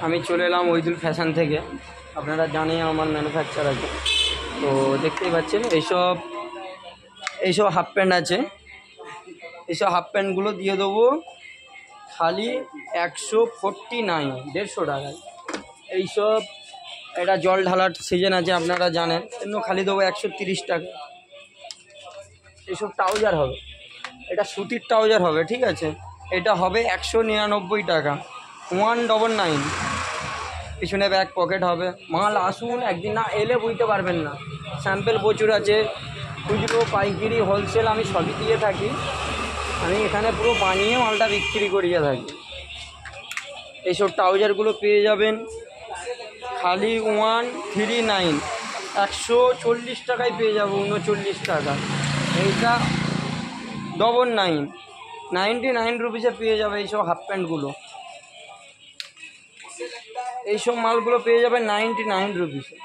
আমি চলে এলাম ওইদুল ফ্যাশন থেকে। আপনারা জানেন আমার ম্যানুফ্যাকচার আছে, তো দেখতেই পাচ্ছেন এইসব হাফ প্যান্ট আছে। এইসব হাফ প্যান্টগুলো দিয়ে দেবো খালি 149, 150 টাকায়। এইসব এটা জল ঢালার সিজন আছে আপনারা জানেন, জন্য খালি দেবো 130 টাকা। এইসব ট্রাউজার হবে, এটা সুতির ট্রাউজার হবে, ঠিক আছে। এটা হবে 199 টাকা, 199। পিছনে ব্যাক পকেট হবে। মাল আসুন, একদিন না এলে বুঝতে পারবেন না। স্যাম্পেল প্রচুর আছে, খুচরো পাইকারি হোলসেল আমি সবই দিয়ে থাকি। আমি এখানে পুরো বানিয়ে মালটা বিক্রি করিয়ে থাকি। এইসব ট্রাউজারগুলো পেয়ে যাবেন খালি 139, 140 টাকায় পেয়ে যাবো, 39 টাকা। এইটা 99 রুপিসে পেয়ে যাবে এইসব হাফ প্যান্টগুলো। এইসব মালগুলো পেয়ে যাবে 99 রুপিসে।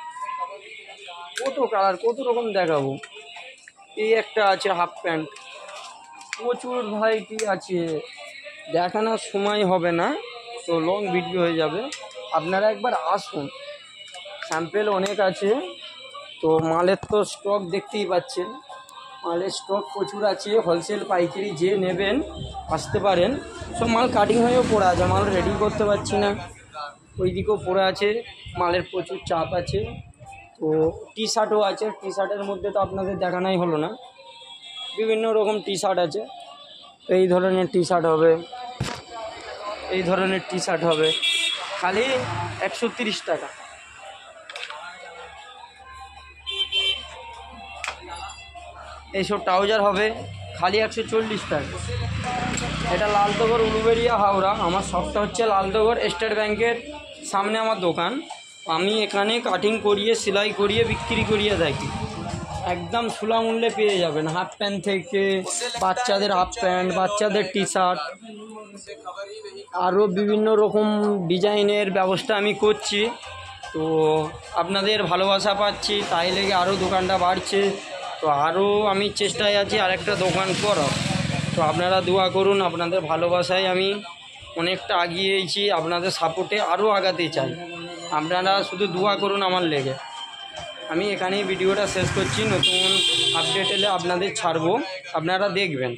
কত কালার, কত রকম দেখাবো। এই একটা আছে হাফ প্যান্ট, প্রচুর ভ্যারাইটি আছে, দেখানোর সময় হবে না, তো লং ভিডিও হয়ে যাবে। আপনারা একবার আসুন, স্যাম্পেল অনেক আছে। তো মালের তো স্টক দেখতেই পাচ্ছেন, মালের স্টক প্রচুর আছে। হোলসেল পাইকারি যে নেবেন আসতে পারেন। সব মাল কাটিং হয়েও পড়ে আছে, মাল রেডি করতে পারছি না, ওই দিকেও পড়ে আছে। মালের প্রচুর চাপ আছে। তো টি শার্টও আছে, টি শার্টের মধ্যে তো আপনাদের দেখানোই হলো না। বিভিন্ন রকম টি শার্ট আছে। এই ধরনের টি শার্ট হবে, এই ধরনের টি শার্ট হবে খালি 130 টাকা। এইসব ট্রাউজার হবে খালি 140 টাকা। এটা লালদগর, উলুবেড়িয়া, হাওড়া। আমার শপটা হচ্ছে লালদগর স্টেট ব্যাংকের সামনে আমার দোকান। আমি এখানে কাটিং করিয়ে, সেলাই করিয়ে বিক্রি করিয়ে থাকি। একদম সুলভ মূল্যে পেয়ে যাবেন। হাফ প্যান্ট থেকে বাচ্চাদের হাফ প্যান্ট, বাচ্চাদের টি শার্ট, আরও বিভিন্ন রকম ডিজাইনের ব্যবস্থা আমি করছি। তো আপনাদের ভালোবাসা পাচ্ছি, তাই লেগে আরও দোকানটা বাড়ছে। তো আরও আমি চেষ্টায় আছি আরেকটা দোকান করার। তো আপনারা দোয়া করুন, আপনাদের ভালোবাসায় আমি অনেকটা আগিয়েছি, আপনাদের সাপোর্টে আরও আগাতে চাই। আপনারা শুধু দোয়া করুন আমার লেগে। আমি এখানেই ভিডিওটা শেষ করছি। নতুন আপডেট এলে আপনাদের ছাড়বো, আপনারা দেখবেন।